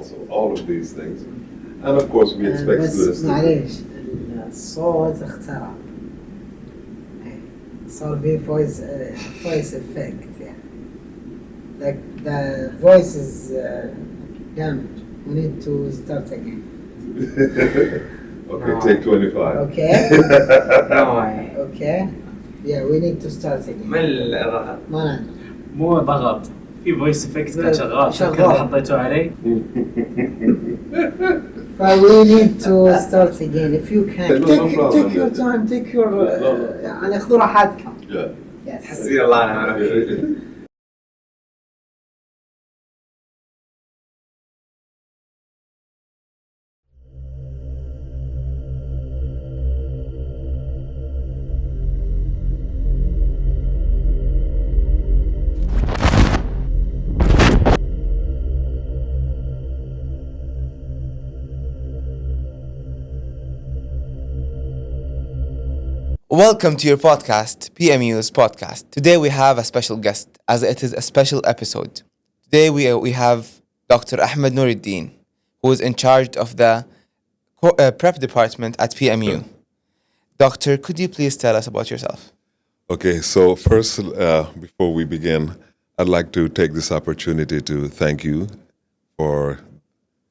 also, all of these things. And of course we expect students بس معليش الصوت اخترع صار في voice effect يعني like the voice is damaged. We need to start again. Okay, take 25. Okay. Okay. Yeah, we need to start again. ما الضغط؟ ما مو ضغط، في فويس افكت كان شغال كذا حطيته علي. We need to start again. If you can take your time, take your يعني خذوا راحتكم. Yeah. حسبي الله ونعم الوكيل. Welcome to your podcast, PMU's podcast. Today we have a special guest, as it is a special episode. Today we have D.Ahmad Nuruddin, who is in charge of the prep department at PMU. Doctor, could you please tell us about yourself? Okay, so first, before we begin, I'd like to take this opportunity to thank you for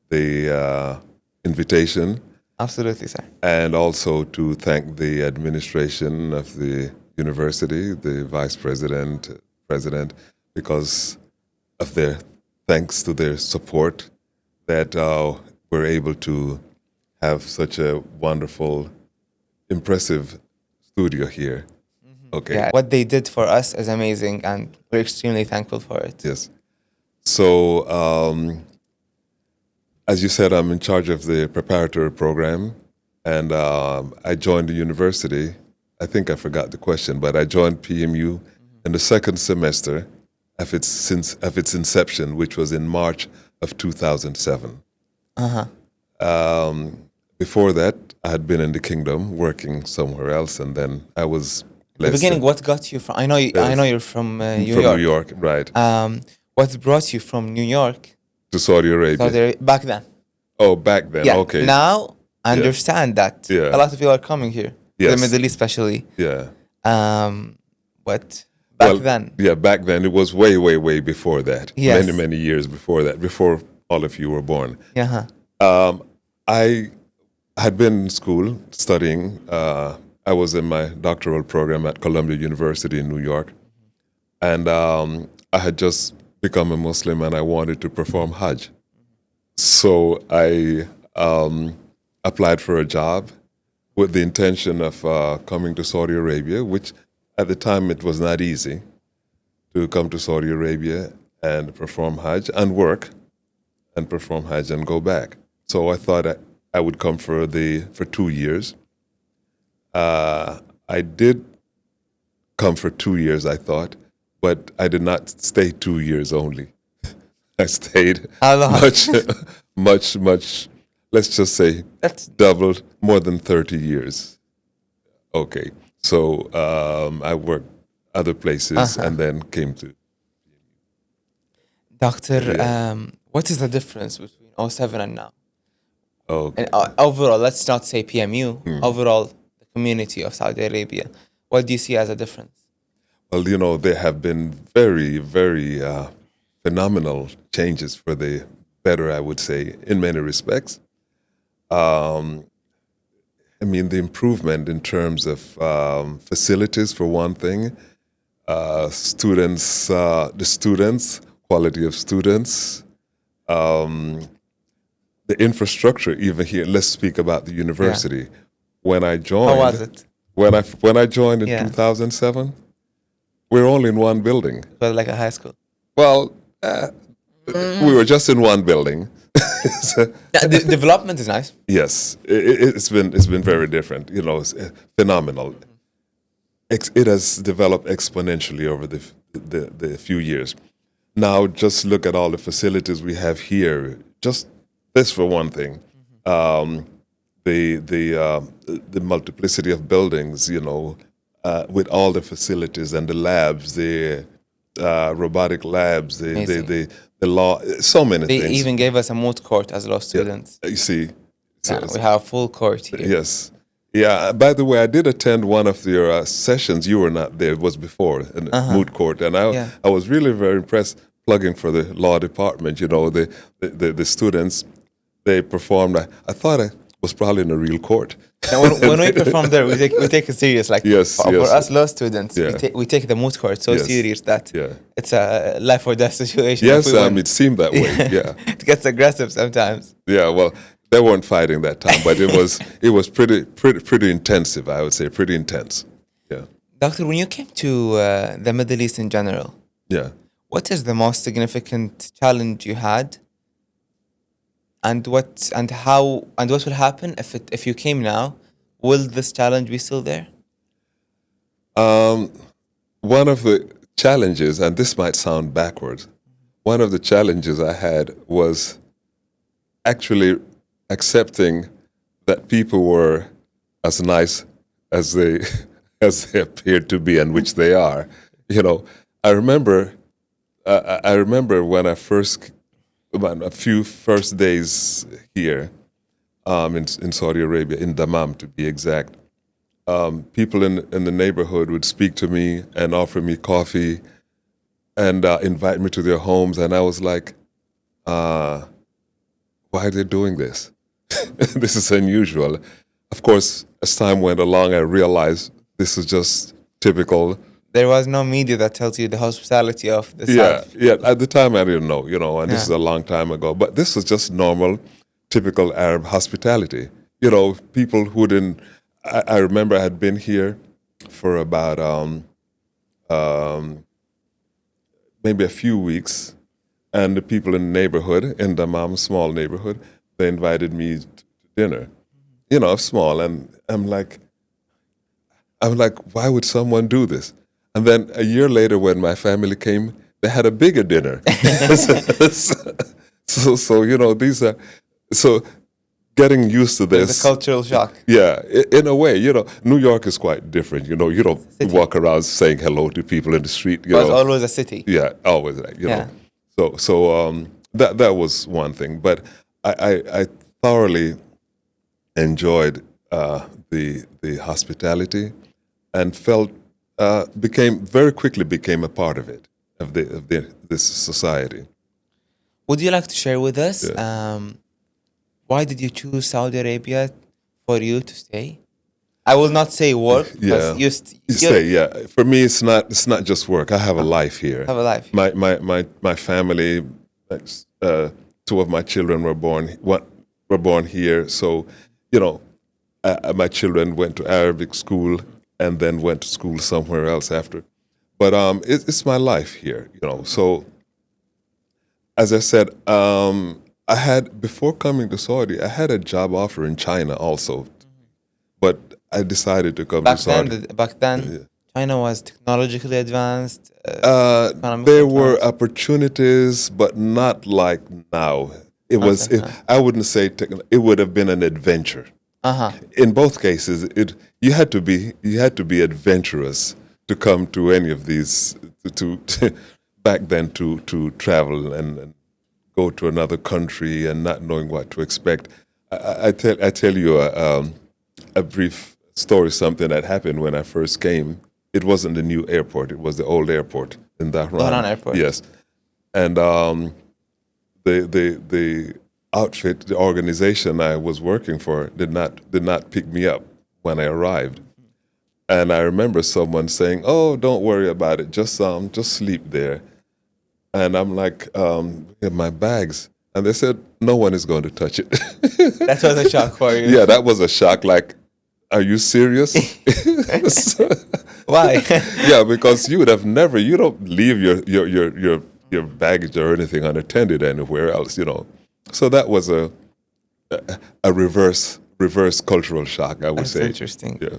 the invitation. Absolutely, sir. And also to thank the administration of the university, the vice president, because of thanks to their support, that we're able to have such a wonderful, impressive studio here. Mm-hmm. Okay. Yeah, what they did for us is amazing, and we're extremely thankful for it. Yes. So, as you said, I'm in charge of the preparatory program, and I joined the university. I think I forgot the question, but I joined PMU in the second semester of its inception, which was in March of 2007. Before that, I had been in the kingdom working somewhere else, and then I was. In the beginning, what got you from? I know you're from New York. From New York, right? What brought you from New York to Saudi Arabia? Back then. Oh, back then. Yeah. Okay. Now I understand that a lot of people are coming here, yes. the Middle East especially. Yeah. But back then. Yeah, back then it was way before that. Yes. Many years before that, before all of you were born. Yeah. I had been in school studying. I was in my doctoral program at Columbia University in New York, and I had just become a Muslim, and I wanted to perform Hajj. So I applied for a job with the intention of coming to Saudi Arabia, which at the time it was not easy to come to Saudi Arabia and perform Hajj and work and perform Hajj and go back. So I thought I would come for 2 years. I did come for 2 years, I thought, but I did not stay 2 years only. I stayed much, let's just say, That's doubled, more than 30 years. Okay, so I worked other places and then came to. Doctor, what is the difference between 07 and now? Okay. And overall, let's not say PMU, overall, the community of Saudi Arabia, what do you see as a difference? Well, there have been very phenomenal changes for the better, I would say, in many respects. The improvement in terms of facilities, for one thing, the students, quality of students, the infrastructure even here. Let's speak about the university. Yeah. When I joined, how was it? When I joined in 2007, we were only in one building. Well, like a high school. Well, we were just in one building. The development is nice. Yes, it's been very different. It's phenomenal. It has developed exponentially over the few years. Now, just look at all the facilities we have here. Just this for one thing. The multiplicity of buildings. With all the facilities and the labs, the robotic labs, the law, so many They things. even gave us a moot court as law students. You see. Yeah, we have a full court here. Yes. Yeah. By the way, I did attend one of your sessions. You were not there. It was before in the moot court, and I was really very impressed. Plugging for the law department, you know, the students, they performed. I thought I was probably in a real court. Now, when we perform there, we take it serious. Like for us law students, we take the moot court so serious that it's a life or death situation. Yes, it seemed that way. Yeah, it gets aggressive sometimes. Yeah, well, they weren't fighting that time, but it was pretty intensive. I would say pretty intense. Yeah, Doctor, when you came to the Middle East in general, what is the most significant challenge you had? And what will happen if you came now? Will this challenge be still there? One of the challenges, and this might sound backwards, one of the challenges I had was actually accepting that people were as nice as they appeared to be, and which they are. You know, I remember when I first. About a few first days here in Saudi Arabia, in Dammam to be exact, people in the neighborhood would speak to me and offer me coffee and invite me to their homes. And I was like, why are they doing this? This is unusual. Of course, as time went along, I realized this is just typical. There was no media that tells you the hospitality of the South. Yeah. At the time, I didn't know, and this is a long time ago. But this was just normal, typical Arab hospitality. You know, people who didn't. I remember I had been here for about maybe a few weeks, and the people in the neighborhood, in Dammam, small neighborhood, they invited me to dinner. You know, small, and I'm like, why would someone do this? And then a year later, when my family came, they had a bigger dinner. So you know, so getting used to this. It's a cultural shock. Yeah, in a way, you know, New York is quite different. You know, you don't walk around saying hello to people in the street. It was always a city. Yeah, always. You know. So that was one thing, but I thoroughly enjoyed the hospitality and felt. Very quickly became a part of it, of this society. Would you like to share with us why did you choose Saudi Arabia for you to stay? I will not say work. You stay. Yeah, for me, it's not just work. I have a life here. Have a life. My family, two of my children were born here. So, you know, my children went to Arabic school. And then went to school somewhere else after. But it's my life here, you know. So, as I said, I had, before coming to Saudi, I had a job offer in China also. But I decided to come to Saudi. Back then, China was technologically advanced. There were opportunities, but not like now. I wouldn't say, it would have been an adventure. In both cases, you had to be adventurous to come to any of these to back then to travel and go to another country and not knowing what to expect. I tell you a brief story. Something that happened when I first came. It wasn't the new airport; it was the old airport in Dhahran. Airport. Yes, and the outfit, the organization I was working for did not pick me up when I arrived. And I remember someone saying, "Oh, don't worry about it. Just sleep there." And I'm like, "My bags." And they said, "No one is going to touch it." That was a shock for you. Yeah, that was a shock. Like, are you serious? Why? Yeah, because you don't leave your baggage or anything unattended anywhere else, you know. So that was a reverse cultural shock, I would say. That's interesting. Yeah.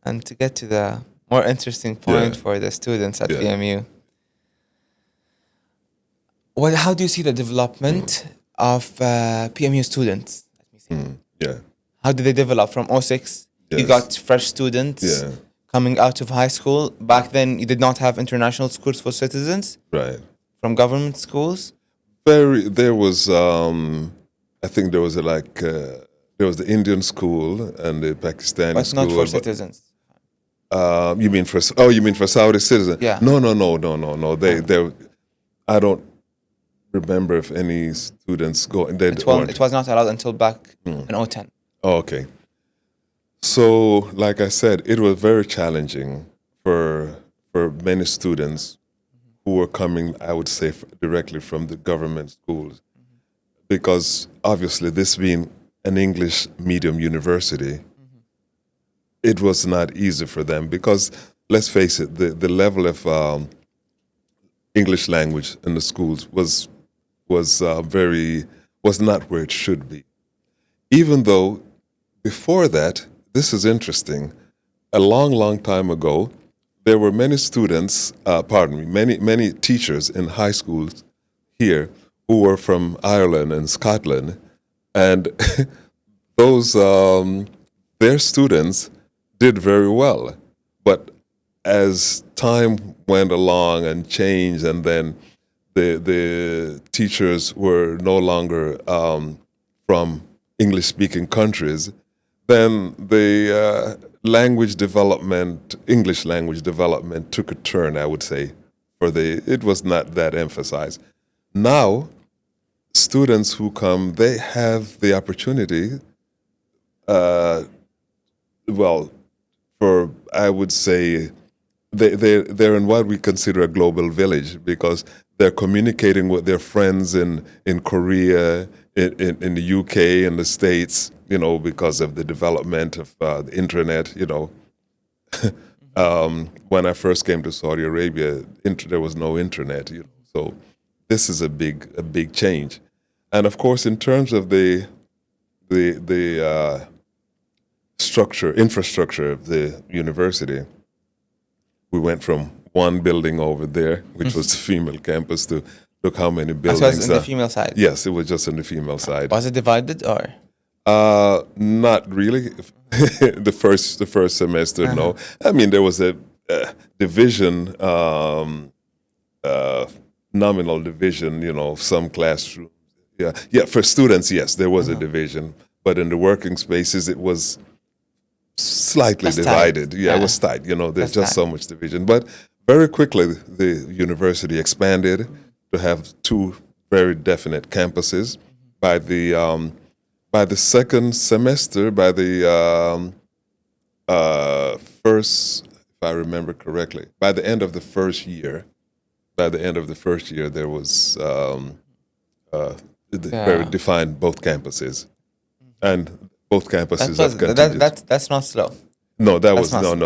And to get to the more interesting point for the students at PMU, how do you see the development of PMU students? Let me see. How did they develop from 06? Yes. You got fresh students coming out of high school. Back then, you did not have international schools for citizens. Right. From government schools. There was, I think there was there was the Indian school and the Pakistani But school. not for citizens. You mean for Saudi citizens? Yeah. No. They. I don't remember if any students go. It was not allowed until back in 2010. Oh, okay. So, like I said, it was very challenging for many students who were coming, I would say, directly from the government schools, because obviously this being an English medium university, it was not easy for them because, let's face it, the level of English language in the schools was not where it should be. Even though before that, this is interesting, a long time ago, there were many students, many teachers in high schools here who were from Ireland and Scotland, and those their students did very well. But as time went along and changed, and then the teachers were no longer from English-speaking countries, then the English language development took a turn, I would say. It was not that emphasized. Now, students who come, they have the opportunity, I would say, they're in what we consider a global village because they're communicating with their friends in Korea, in the UK, in the States, because of the development of the internet, when I first came to Saudi Arabia, there was no internet, so this is a big change. And of course, in terms of the infrastructure of the university, we went from one building over there, which was the female campus, to look how many buildings. So it was on the female side? Yes, it was just on the female side. Was it divided or? Not really. the first semester, no. I mean, there was a division, nominal division, some classrooms. Yeah. For students, yes, there was a division, but in the working spaces, it was slightly divided. Tight. Yeah, it was tight. There's That's just tight. so much division. But very quickly, the university expanded to have two very definite campuses. By the second semester, by the first, if I remember correctly, by the end of the first year, there was very defined both campuses, and both campuses have continued. That's not slow. No, that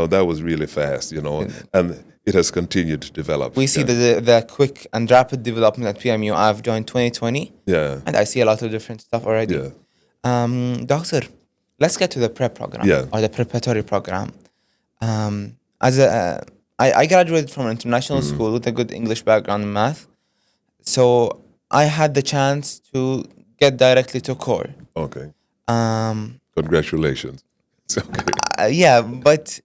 That's was really fast, and it has continued to develop. We see the quick and rapid development at PMU. I've joined 2020, Yeah. and I see a lot of different stuff already. Yeah. Doctor, let's get to the prep program or the preparatory program. I graduated from an international school with a good English background in math, so I had the chance to get directly to core. Okay. Um, Congratulations. It's okay. But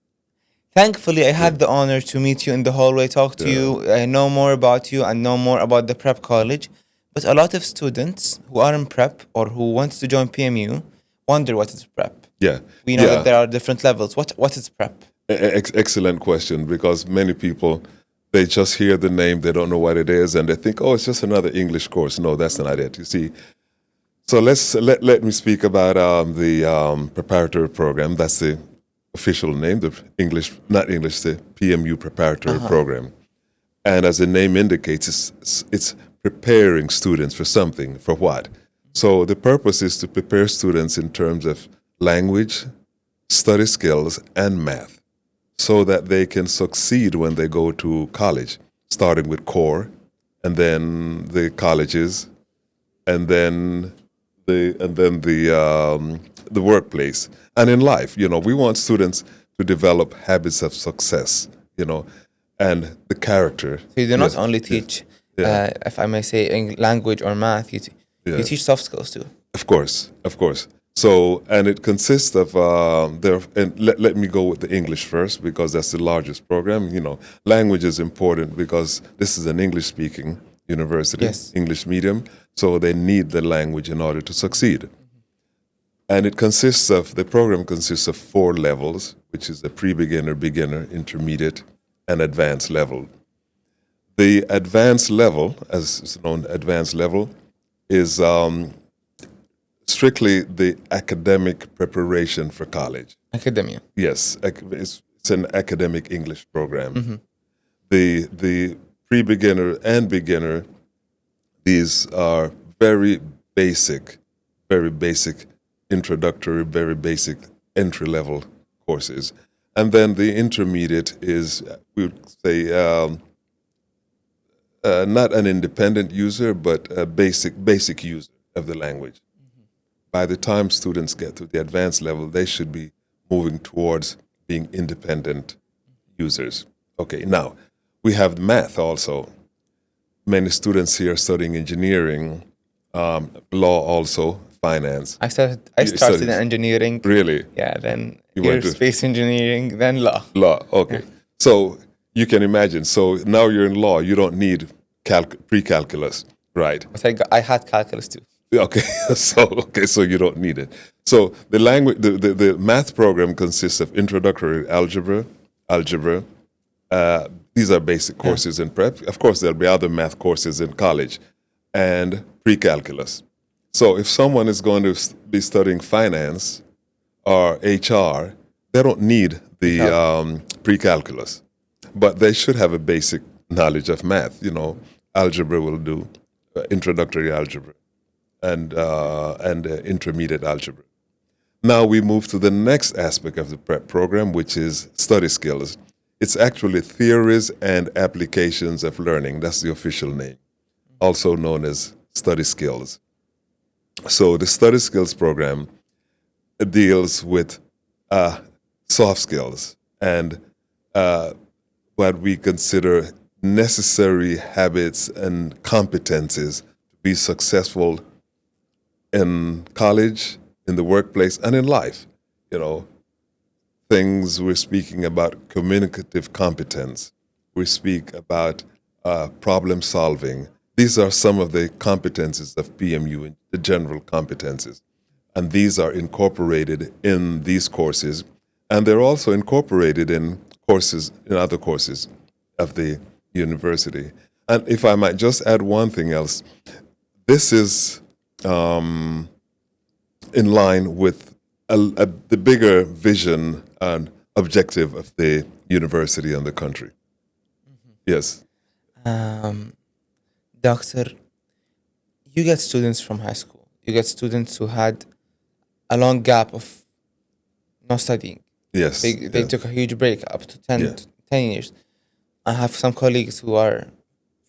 thankfully, I had the honor to meet you in the hallway, talk to you, know more about you, and know more about the prep college. But a lot of students who are in prep or who want to join PMU wonder what is prep. Yeah. We know that there are different levels. What is prep? Excellent question, because many people, they just hear the name, they don't know what it is, and they think, oh, it's just another English course. No, that's not it. You see. So let me speak about the preparatory program. That's the official name, the PMU preparatory program. And as the name indicates, it's preparing students for something. For what? So the purpose is to prepare students in terms of language, study skills, and math, so that they can succeed when they go to college, starting with core, and then the colleges, and then the workplace, and in life. We want students to develop habits of success, and the character. So you do not only teach, if I may say, language or math. You teach soft skills too. Of course. So, and it consists of let me go with the English first, because that's the largest program. Language is important because this is an English-speaking university, Yes. English medium, so they need the language in order to succeed. And the program consists of 4 levels, which is the pre-beginner, beginner, intermediate, and advanced level. The advanced level, as it's known, advanced level, is strictly the academic preparation for college. Academia. Yes, it's an academic English program. The pre-beginner and beginner, these are very basic introductory, very basic entry-level courses. And then the intermediate is, we would say, not an independent user, but a basic user of the language. By the time students get to the advanced level, they should be moving towards being independent users. Okay, now, we have math also. Many students here studying engineering, law also, finance. I started in engineering. Really? Yeah, then You went to- aerospace engineering, then law. Law, okay. So you can imagine, so now you're in law, you don't need pre-calculus, right? But I had calculus too. Okay, so you don't need it. So the language, the math program consists of introductory algebra. These are basic courses in prep. Of course, there'll be other math courses in college, and pre-calculus. So if someone is going to be studying finance or HR, they don't need the pre-calculus, but they should have a basic knowledge of math. Algebra will do, introductory algebra, and intermediate algebra. Now we move to the next aspect of the prep program, which is study skills. It's actually theories and applications of learning. That's the official name, also known as study skills. So the study skills program deals with soft skills and what we consider necessary habits and competencies to be successful in college, in the workplace, and in life. Things we're speaking about communicative competence. We speak about problem solving. These are some of the competencies of PMU, the general competencies. And these are incorporated in these courses. And they're also incorporated in other courses of the university. And if I might just add one thing else, this is in line with the bigger vision and objective of the university and the country. Yes. Doctor, you get students from high school. You get students who had a long gap of not studying. Yes. They took a huge break up to 10 years. I have some colleagues who are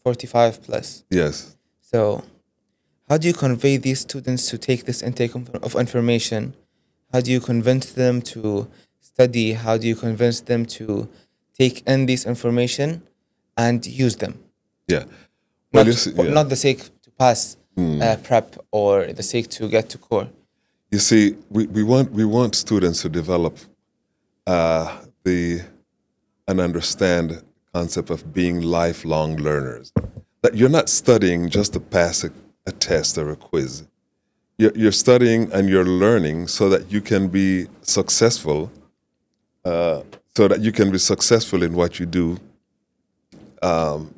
45 plus. Yes. So how do you convey these students to take this intake of information? How do you convince them to study? How do you convince them to take in this information and use them? Yeah. Not the sake to pass prep or the sake to get to core. You see, we want students to develop and understand the concept of being lifelong learners. That you're not studying just to pass a test or a quiz. You're studying and you're learning so that you can be successful. In what you do.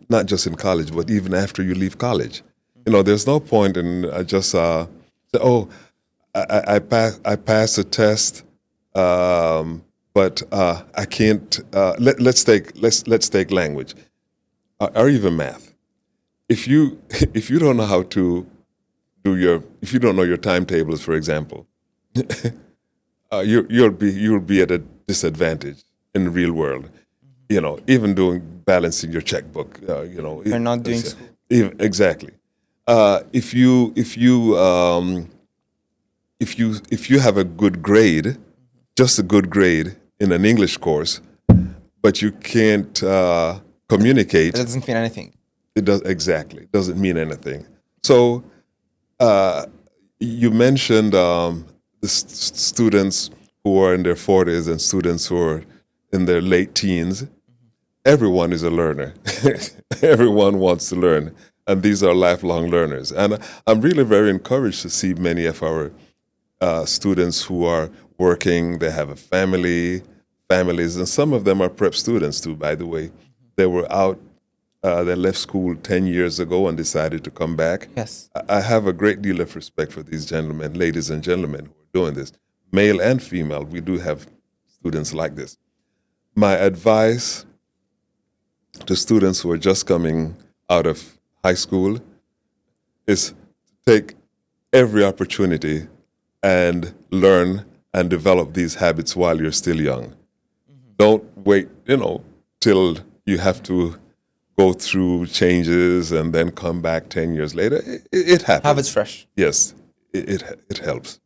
Not just in college, but even after you leave college. There's no point in just say, oh, I passed a test, but I can't. Let's take language, or even math. If you don't know how to if you don't know your timetables, for example, you'll be at a disadvantage in the real world. Even balancing your checkbook. You're not doing school. Exactly. If you have a good grade, just a good grade in an English course, but you can't communicate. It doesn't mean anything. It doesn't mean anything. So you mentioned the students who are in their 40s and students who are in their late teens. Everyone is a learner. Everyone wants to learn. And these are lifelong learners. And I'm really very encouraged to see many of our students who are working, they have a families, and some of them are prep students too, by the way. They were out, they left school 10 years ago and decided to come back. Yes. I have a great deal of respect for these gentlemen, ladies and gentlemen who are doing this, male and female. We do have students like this. My advice to students who are just coming out of high school is take every opportunity and learn and develop these habits while you're still young. Don't wait, till you have to go through changes and then come back 10 years later. It happens. Habits fresh. Yes, it helps.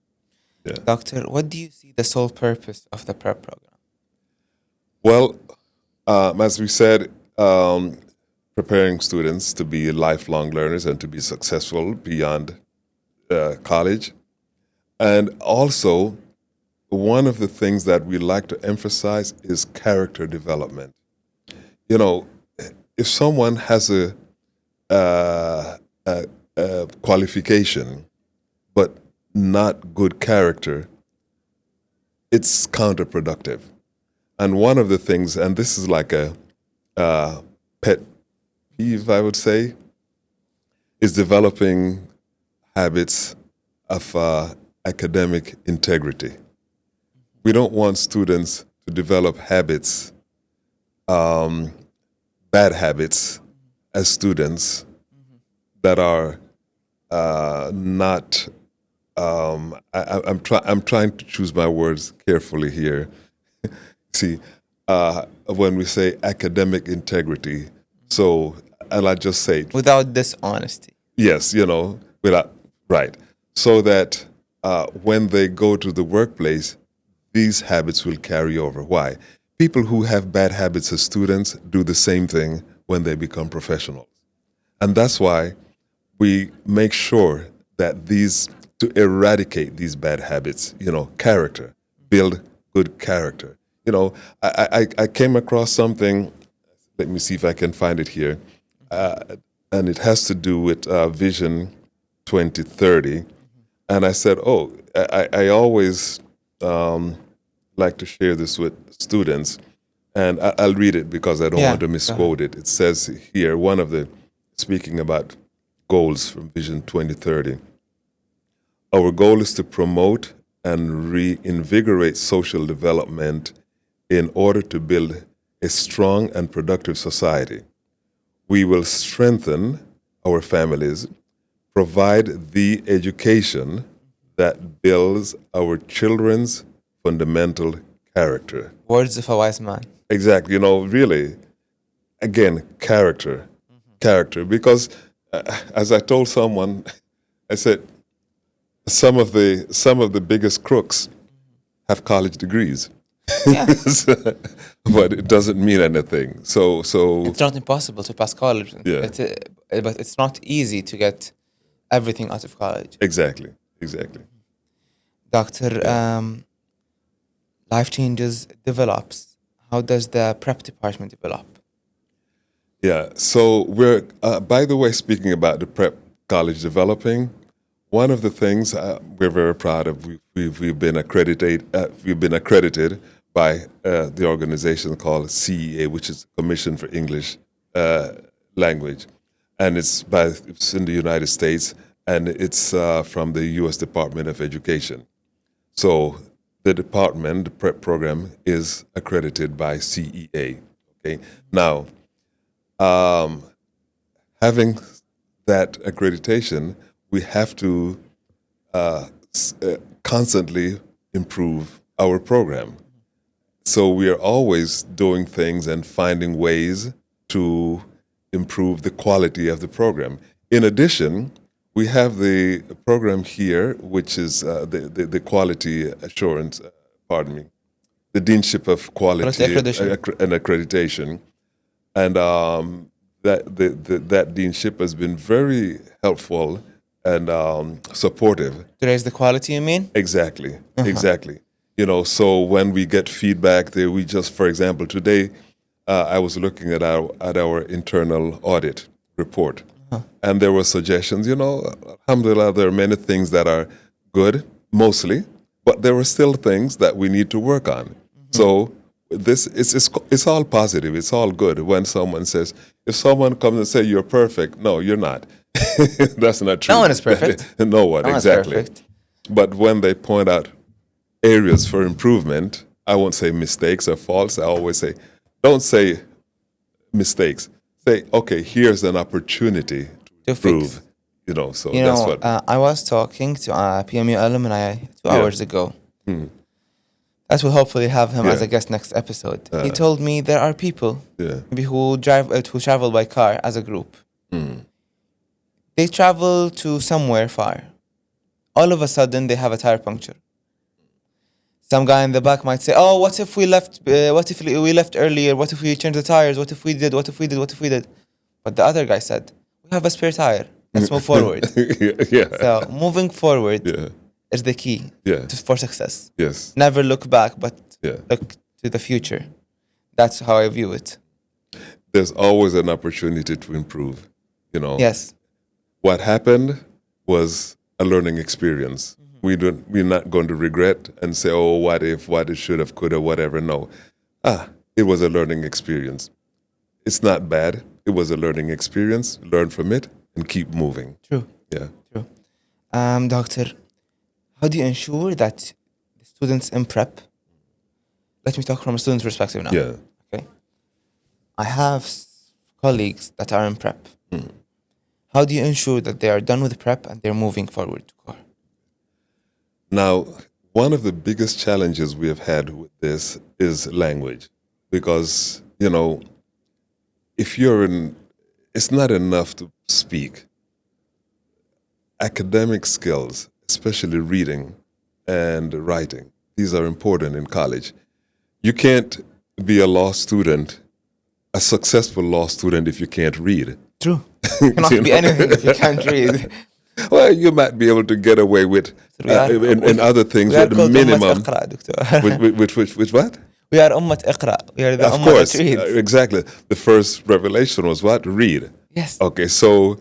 Yeah. Doctor, what do you see the sole purpose of the prep program? Well, as we said, preparing students to be lifelong learners and to be successful beyond college. And also, one of the things that we like to emphasize is character development. If someone has a qualification but not good character, it's counterproductive. And one of the things, and this is like a pet peeve, I would say, is developing habits of academic integrity. We don't want students to develop habits, bad habits, as students that are not. I'm trying to choose my words carefully here. See, when we say academic integrity, and I just say it. Without dishonesty. Yes, right. So that when they go to the workplace, these habits will carry over. Why? People who have bad habits as students do the same thing when they become professionals. And that's why we make sure that to eradicate these bad habits, character, build good character. I came across something, let me see if I can find it here, and it has to do with Vision 2030. And I said, I always like to share this with students, and I'll read it because I don't want to misquote it. It says here, speaking about goals from Vision 2030, our goal is to promote and reinvigorate social development in order to build a strong and productive society. We will strengthen our families, provide the education that builds our children's fundamental character. Words of a wise man. Exactly. Really, again, character. Because as I told someone, I said, some of the biggest crooks have college degrees. Yes. But it doesn't mean anything. So it's not impossible to pass college. Yeah. But it's not easy to get everything out of college. Exactly. Doctor, life changes, develops. How does the prep department develop? Yeah, so we're, by the way, speaking about the prep college developing, one of the things we're very proud of, we've been accredited by the organization called CEA, which is Commission for English Language, and it's in the United States, and it's from the U.S. Department of Education. So the prep program is accredited by CEA. Okay, now having that accreditation, we have to constantly improve our program. So we are always doing things and finding ways to improve the quality of the program. In addition, we have the program here, which is the quality assurance, the Deanship of Quality and Accreditation. And that deanship has been very helpful and supportive. To raise the quality, you mean? Exactly. So when we get feedback there, we just, for example, today I was looking at our internal audit report, And there were suggestions, alhamdulillah, there are many things that are good, mostly, but there were still things that we need to work on. So it's all positive. It's all good when someone says, if someone comes and say you're perfect, no, you're not. That's not true. No one is perfect. No one, No one's exactly. perfect. But when they point out areas for improvement, I won't say mistakes or faults. I always say, don't say mistakes. Say, okay, here's an opportunity to improve. fix. So that's what. I was talking to a PMU alumni 2 hours ago. That will hopefully have him as a guest next episode. He told me there are people maybe who travel by car as a group. They travel to somewhere far. All of a sudden, they have a tire puncture. Some guy in the back might say, "Oh, what if we left? What if we left earlier? What if we changed the tires? What if we did? What if we did? What if we did?" But the other guy said, "We have a spare tire. Let's move forward." So moving forward is the key for success. Yes. Never look back, but look to the future. That's how I view it. There's always an opportunity to improve. Yes. What happened was a learning experience. We're not going to regret and say, "Oh, what if, what it should have, could have, whatever." No. It was a learning experience. It's not bad. It was a learning experience. Learn from it and keep moving. True. Yeah. True. Doctor, how do you ensure that the students in prep? Let me talk from a student's perspective now. Yeah. Okay. I have colleagues that are in prep. How do you ensure that they are done with prep and they're moving forward to core? Now, one of the biggest challenges we have had with this is language, because, if it's not enough to speak. Academic skills, especially reading and writing, these are important in college. You can't be a law student, a successful law student, if you can't read. True. You cannot be anything if you can't read. Well, you might be able to get away with in other things with the minimum. With what? We are Ummat Iqra. We are the Of Ummah course, that reads. exactly. The first revelation was what? Read. Yes. Okay, so,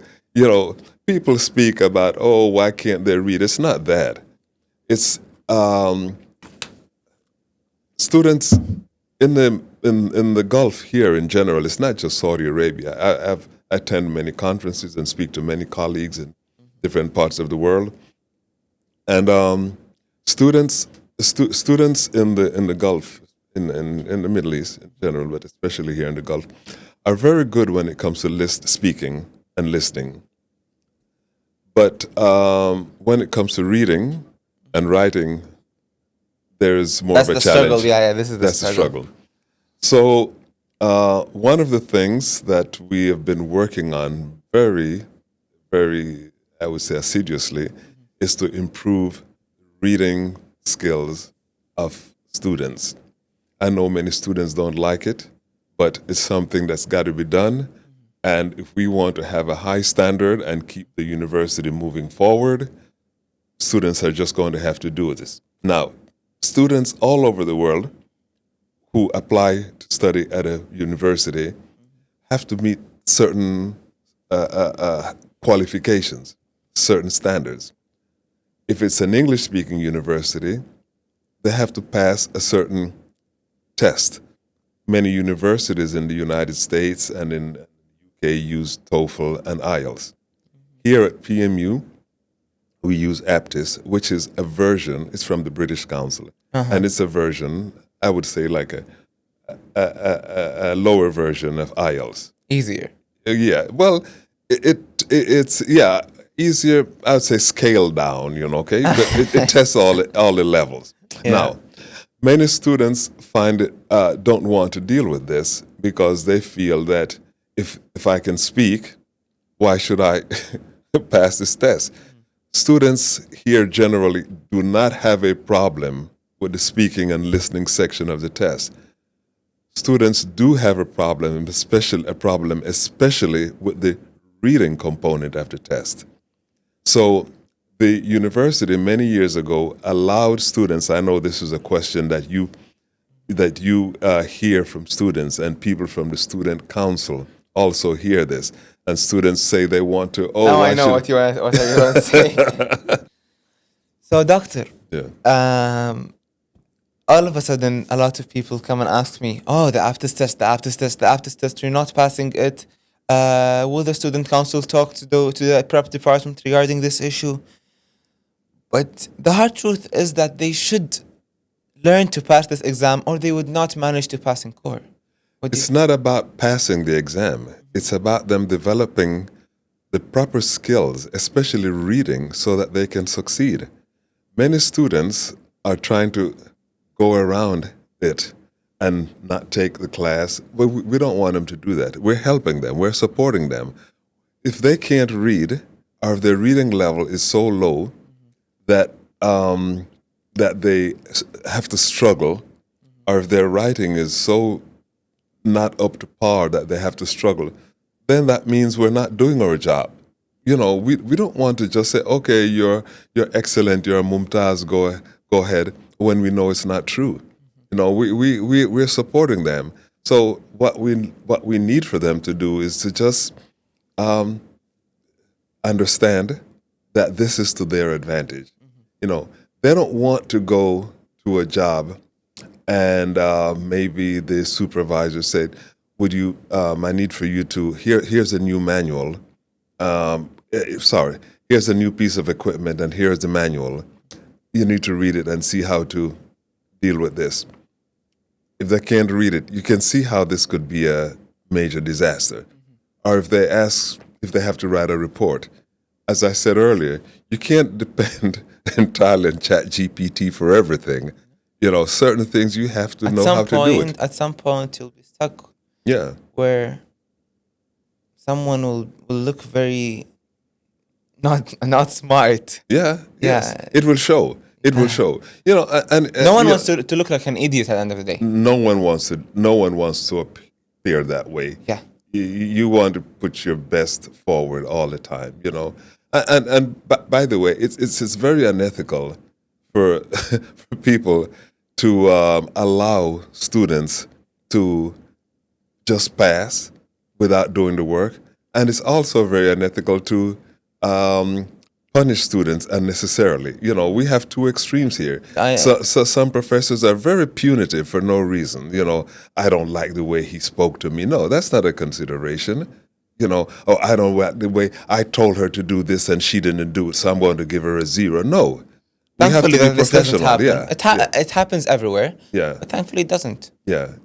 people speak about, oh, why can't they read? It's not that. It's students in the Gulf here in general. It's not just Saudi Arabia. I've attended many conferences and speak to many colleagues in different parts of the world. And students in the Gulf, in the Middle East in general, but especially here in the Gulf, are very good when it comes to speaking and listening. But when it comes to reading and writing, there's more That's of a the challenge. struggle. Yeah, this is the That's struggle. the struggle. So one of the things that we have been working on very, very, I would say assiduously, is to improve reading skills of students. I know many students don't like it, but it's something that's got to be done. And if we want to have a high standard and keep the university moving forward, students are just going to have to do this. Now, students all over the world who apply to study at a university have to meet certain qualifications, certain standards. If it's an English-speaking university, they have to pass a certain test. Many universities in the United States and in the UK use TOEFL and IELTS. Here at PMU, we use APTIS, which is a version, it's from the British Council, and it's a version, I would say like a lower version of IELTS. Easier. Yeah, well, it's easier, I would say scaled down, okay? But it tests all the levels. Yeah. Now, many students don't want to deal with this because they feel that if I can speak, why should I pass this test? Students here generally do not have a problem with the speaking and listening section of the test. Students do have a problem, especially with the reading component of the test. So the university many years ago allowed students, I know this is a question that you hear from students, and people from the student council also hear this, and students say they want to. Now I know what you want to say. So, doctor, all of a sudden, a lot of people come and ask me, "Oh, the aptitude test, you're not passing it. Will the student council talk to the prep department regarding this issue?" But the hard truth is that they should learn to pass this exam, or they would not manage to pass in core. It's not about passing the exam. It's about them developing the proper skills, especially reading, so that they can succeed. Many students are trying to go around it and not take the class, but we don't want them to do that. We're helping them. We're supporting them. If they can't read, or if their reading level is so low that that they have to struggle, or if their writing is so not up to par that they have to struggle, then that means we're not doing our job. You know, we don't want to just say, okay, you're excellent, you're a mumtaz, go ahead, when we know it's not true. You know, we're supporting them. So what we need for them to do is to just understand that this is to their advantage. You know, they don't want to go to a job and maybe the supervisor said, would you, I need for you to, here's a new manual. Here's a new piece of equipment and here's the manual. You need to read it and see how to deal with this. If they can't read it, you can see how this could be a major disaster. Or if they have to write a report. As I said earlier, you can't depend entirely on ChatGPT for everything. You know, certain things you have to know how to do it. At some point, you'll be stuck. Yeah. Where someone will look very not smart. Yeah. Yes. It will show. It will show. You know, and no one wants to look like an idiot at the end of the day. No one wants to appear that way. Yeah. You want to put your best forward all the time, you know. And by the way, it's very unethical for people to allow students to just pass without doing the work, and it's also very unethical to punish students unnecessarily. You know, we have two extremes here. So some professors are very punitive for no reason. You know, I don't like the way he spoke to me. No, that's not a consideration. You know, I don't like the way I told her to do this and she didn't do it, so I'm going to give her a 0. No. Thankfully, we have to be this doesn't happen. Yeah. It happens everywhere. Yeah. But thankfully, it doesn't. Yeah.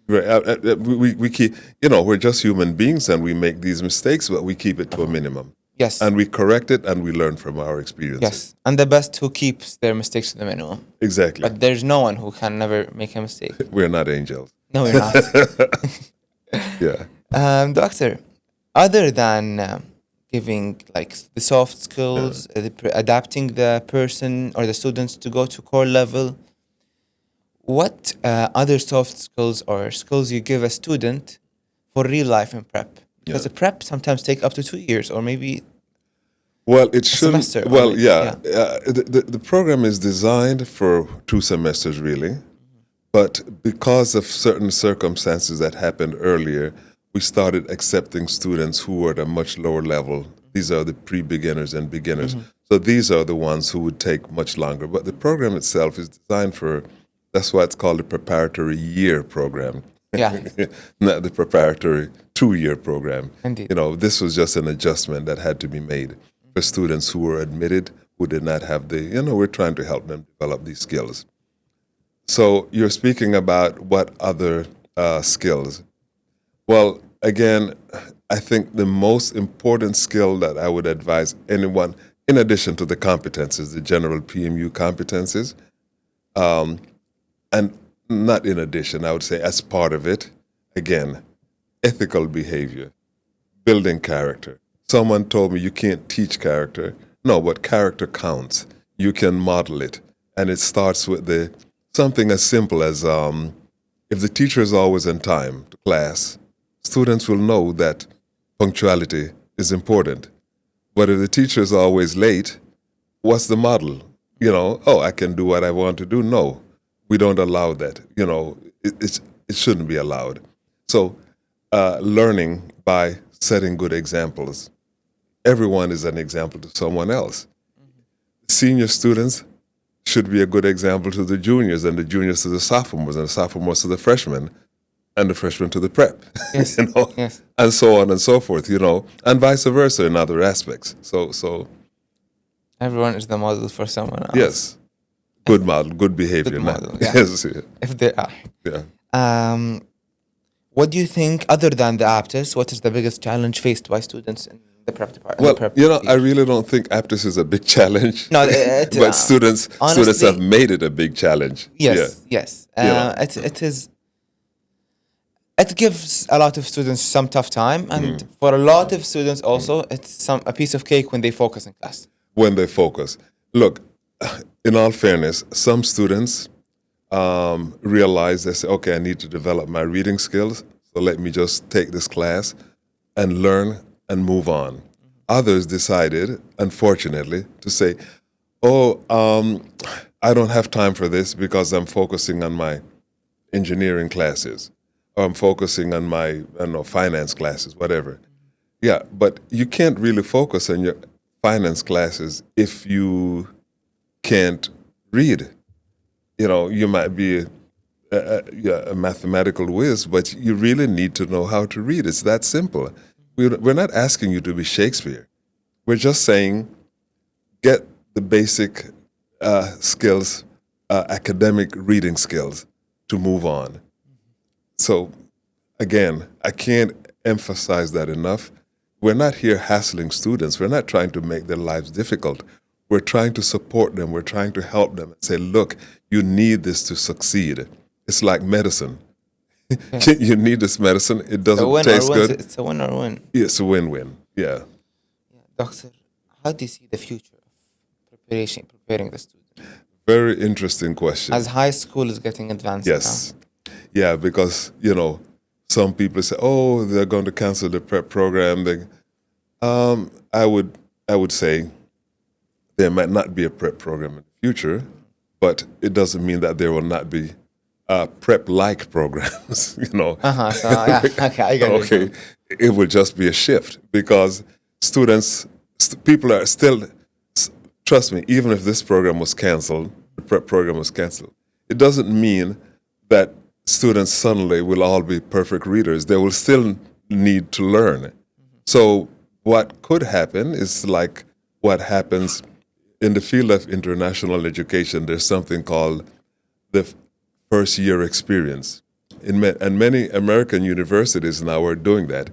We keep, you know, we're just human beings and we make these mistakes, but we keep it to a minimum. Yes. And we correct it and we learn from our experiences. Yes. And the best who keeps their mistakes to the minimum. Exactly. But there's no one who can never make a mistake. We're not angels. No, we're not. Yeah. Doctor, other than giving like the soft skills, adapting the person or the students to go to core level, what other soft skills or skills you give a student for real life in prep? Because the prep sometimes take up to 2 years or maybe it shouldn't. semester. The program is designed for 2 semesters really, but because of certain circumstances that happened earlier, we started accepting students who were at a much lower level. These are the pre-beginners and beginners. So these are the ones who would take much longer. But the program itself is designed for, that's why it's called the preparatory year program. Yeah. Not the preparatory 2-year program. Indeed. You know, this was just an adjustment that had to be made for students who were admitted, who did not have the, you know, we're trying to help them develop these skills. So you're speaking about what other skills. Well, again, I think the most important skill that I would advise anyone, in addition to the competences, the general PMU competences, and not in addition, I would say as part of it, again, ethical behavior, building character. Someone told me you can't teach character. No, but character counts. You can model it. And it starts with something as simple as if the teacher is always on time to class, students will know that punctuality is important. But if the teacher is always late, what's the model? You know, I can do what I want to do. No, we don't allow that. You know, it shouldn't be allowed. So learning by setting good examples. Everyone is an example to someone else. Senior students should be a good example to the juniors, and the juniors to the sophomores, and the sophomores to the freshmen, and the freshmen to the prep. Yes. Yes. And so on and so forth, and vice versa in other aspects. So Everyone is the model for someone else. yes, good model, good behavior. Good model, yeah. Yes, yeah. If they are. Yeah. What do you think, other than the APTIS, what is the biggest challenge faced by students in the prep department? Well, I really don't think APTIS is a big challenge. No, but students have made it a big challenge. Yes, yes. It is. It gives a lot of students some tough time, and for a lot of students also, it's a piece of cake when they focus in class. When they focus. Look, in all fairness, some students realize they say, okay, I need to develop my reading skills, so let me just take this class and learn and move on. Others decided, unfortunately, to say, I don't have time for this because I'm focusing on my engineering classes, or I'm focusing on my finance classes, whatever. Yeah, but you can't really focus on your finance classes if you can't read. You might be a mathematical whiz, but you really need to know how to read. It's that simple. We're not asking you to be Shakespeare. We're just saying, get the basic skills, academic reading skills, to move on. So, again, I can't emphasize that enough. We're not here hassling students. We're not trying to make their lives difficult. We're trying to support them. We're trying to help them and say, look, you need this to succeed. It's like medicine. Yeah. You need this medicine. It doesn't taste good. It's a win or win. It's a win-win, yeah. Doctor, how do you see the future of preparing the student? Very interesting question. As high school is getting advanced Yes. Yeah, because, some people say, they're going to cancel the prep program. I would say there might not be a prep program in the future, but it doesn't mean that there will not be prep-like programs, So, yeah, okay, I get it. Okay, it will just be a shift because people are still, trust me, even if this program was canceled, the prep program was canceled, it doesn't mean that students suddenly will all be perfect readers. They will still need to learn. So what could happen is like what happens in the field of international education. There's something called the first year experience. And many American universities now are doing that.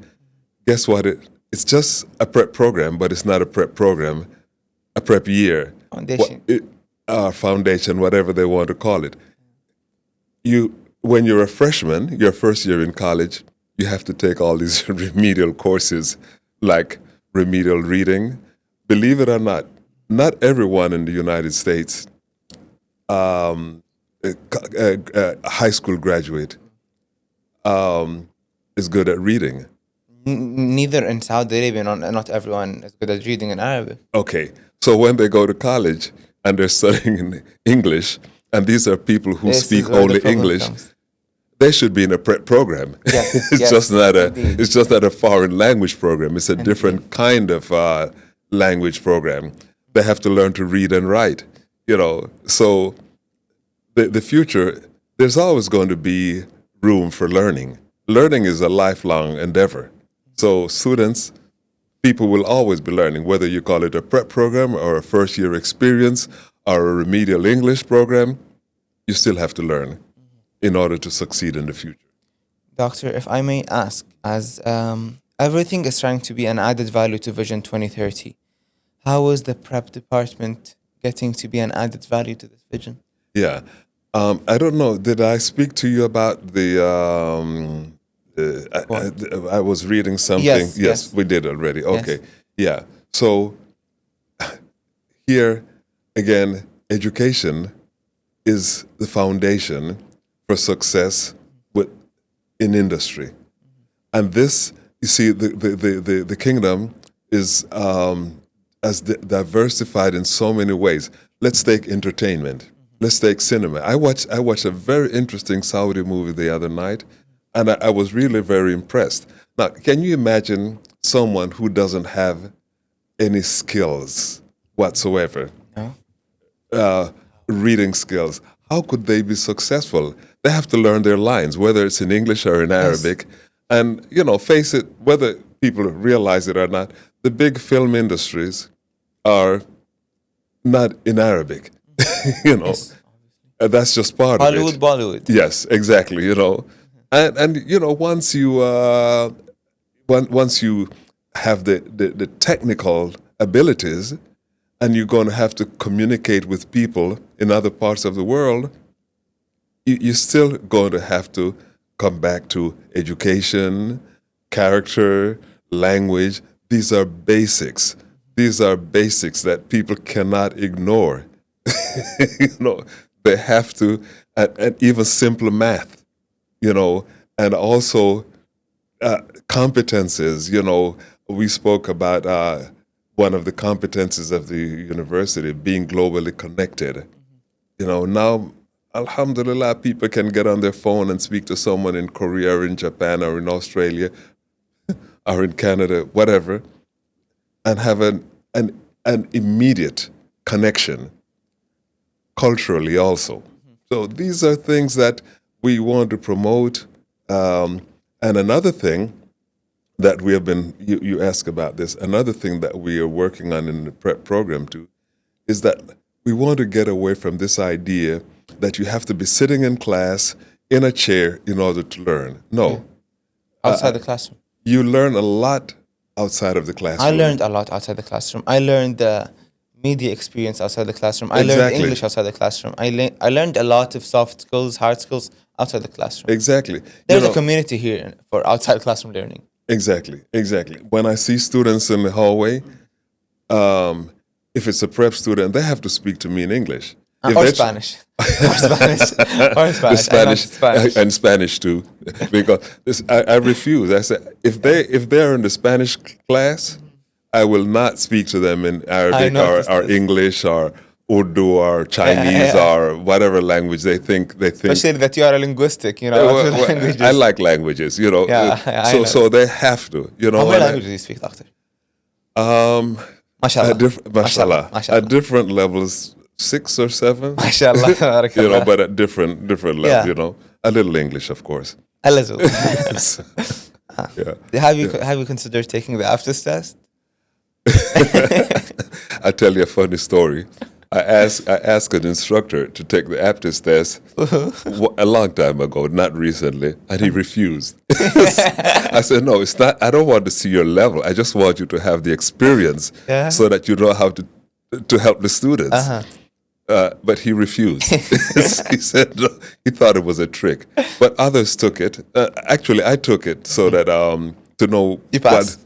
Guess what? It's just a prep program, but it's not a prep program, a prep year. Foundation. Foundation, whatever they want to call it. When you're a freshman, your first year in college, you have to take all these remedial courses like remedial reading. Believe it or not everyone in the United States, a high school graduate, is good at reading. Neither in Saudi Arabia, not everyone is good at reading in Arabic. Okay, so when they go to college and they're studying in English, and these are people who speak only English, they should be in a prep program. Yes, It's just not a foreign language program. It's a different kind of language program. They have to learn to read and write. So the future, there's always going to be room for learning. Learning is a lifelong endeavor. So people will always be learning, whether you call it a prep program or a first year experience or a remedial English program, you still have to learn in order to succeed in the future. Doctor, if I may ask, as everything is trying to be an added value to Vision 2030, how is the prep department getting to be an added value to this vision? Yeah. I don't know. Did I speak to you about the... I was reading something. Yes, we did already. Okay. Yes. Yeah. So here, again, education is the foundation for success in industry. And this, you see, the kingdom is as diversified in so many ways. Let's take entertainment. Let's take cinema. I watched a very interesting Saudi movie the other night, and I was really very impressed. Now, can you imagine someone who doesn't have any skills whatsoever? No. Reading skills. How could they be successful? They have to learn their lines, whether it's in English or in Arabic. And, face it, whether people realize it or not, the big film industries are not in Arabic. Yes. That's just part Hollywood, of it. Bollywood. Yes, exactly. And once you have the technical abilities, and you're going to have to communicate with people in other parts of the world, you're still going to have to come back to education, character, language. These are basics. These are basics that people cannot ignore. They have to, and even simple math, and also competences. We spoke about one of the competences of the university being globally connected. Now, alhamdulillah, people can get on their phone and speak to someone in Korea or in Japan or in Australia or in Canada, whatever, and have an immediate connection culturally also. So these are things that we want to promote. And another thing that we have been, you ask about this, another thing that we are working on in the prep program too, is that we want to get away from this idea that you have to be sitting in class in a chair in order to learn. No. Outside the classroom. You learn a lot outside of the classroom. I learned a lot outside the classroom. I learned the media experience outside the classroom. I learned Exactly. English outside the classroom. I learned a lot of soft skills, hard skills outside the classroom. Exactly. There's a community here for outside classroom learning. Exactly. When I see students in the hallway, if it's a prep student, they have to speak to me in English. If Or they- Spanish. Or Spanish. Or Spanish. The I know Spanish, and Spanish too, because I refuse. I said if they're in the Spanish class, I will not speak to them in Arabic noticed or this. English or Urdu or Chinese or whatever language they think. Especially that you are a linguistic, Well, languages. I like languages, Yeah, I know. So they have to, How many and I- languages do you speak, doctor? Mashallah. Mashallah. At different levels, 6 or 7. Mashallah. Barakallah. But at different levels, Yeah. A little English, of course. A little. Yeah. Have you considered taking the APTIS test? I'll tell you a funny story. I asked an instructor to take the APTIS test a long time ago, not recently, and he refused. I said, no, it's not. I don't want to see your level. I just want you to have the experience Yeah. so that you know how to help the students. Uh-huh. But he refused. He said no, he thought it was a trick. But others took it. Actually, I took it so that to know You passed.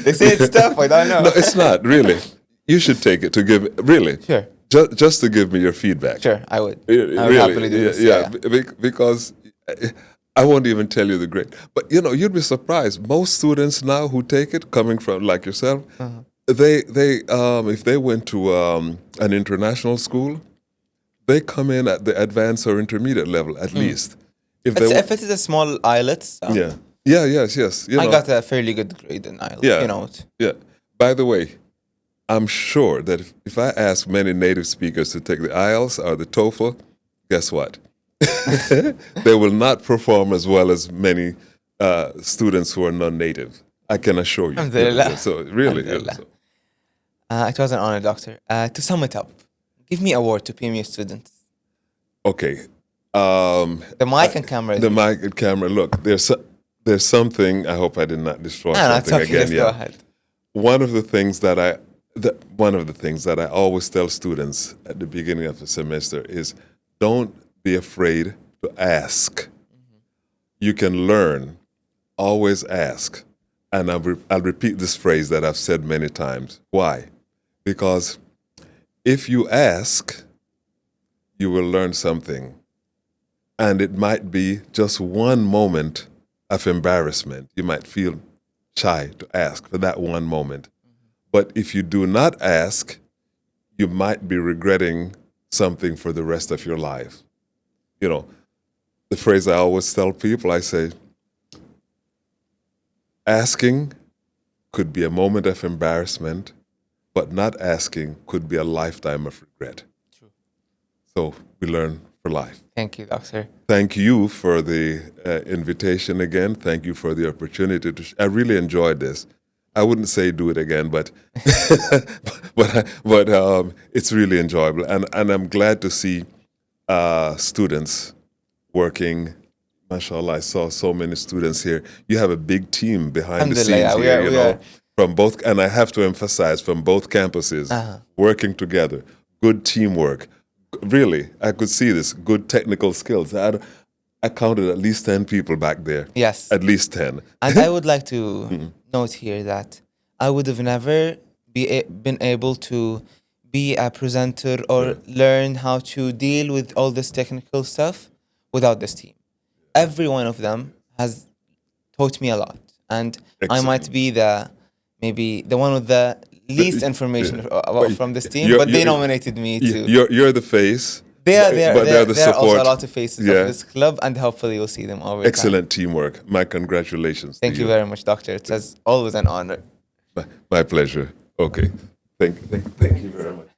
They say it's tough. I don't know. No, it's not really. You should take it to give really. Sure. Just to give me your feedback. Sure, I would. Really, I would happily do this. yeah, because I won't even tell you the grade. But you'd be surprised. Most students now who take it, coming from like yourself, they if they went to an international school, they come in at the advanced or intermediate level at least. If If it is a small IELTS, yes. I got a fairly good grade in IELTS. Yeah. Yeah. By the way, I'm sure that if I ask many native speakers to take the IELTS or the TOEFL, guess what? They will not perform as well as many students who are non-native. I can assure you. Alhamdulillah. So really, Alhamdulillah. It was an honor, Doctor. To sum it up, give me a word to PMU students. okay. The mic and camera. The mic and camera. Look, there's something. I hope I did not destroy No, it's something okay. again. Just go ahead. One of the things that I always tell students at the beginning of the semester is don't be afraid to ask. You can learn. Always ask. And I'll repeat this phrase that I've said many times. Why? Because if you ask, you will learn something. And it might be just one moment of embarrassment. You might feel shy to ask for that one moment. But if you do not ask, you might be regretting something for the rest of your life. the phrase I always tell people, I say, asking could be a moment of embarrassment, but not asking could be a lifetime of regret. True. So we learn for life. Thank you, Doctor. Thank you for the invitation again. Thank you for the opportunity to. I really enjoyed this. I wouldn't say do it again, but but it's really enjoyable, and I'm glad to see students working. MashaAllah, I saw so many students here. You have a big team behind the scenes here, you know, from both, and I have to emphasize, from both campuses, working together. Good teamwork. Really, I could see this. Good technical skills. I counted at least 10 people back there. Yes. At least 10. And I would like to note here that I would have never been able to be a presenter or learn how to deal with all this technical stuff without this team. Every one of them has taught me a lot. And Excellent. I might be maybe the one with the least information from this team, but they nominated me to. You're the face. There the are support. also a lot of faces of this club, and hopefully you'll see them over Excellent time. teamwork. My congratulations. Thank you very much, Doctor. It's always an honor. My pleasure. Okay. Thank you very much.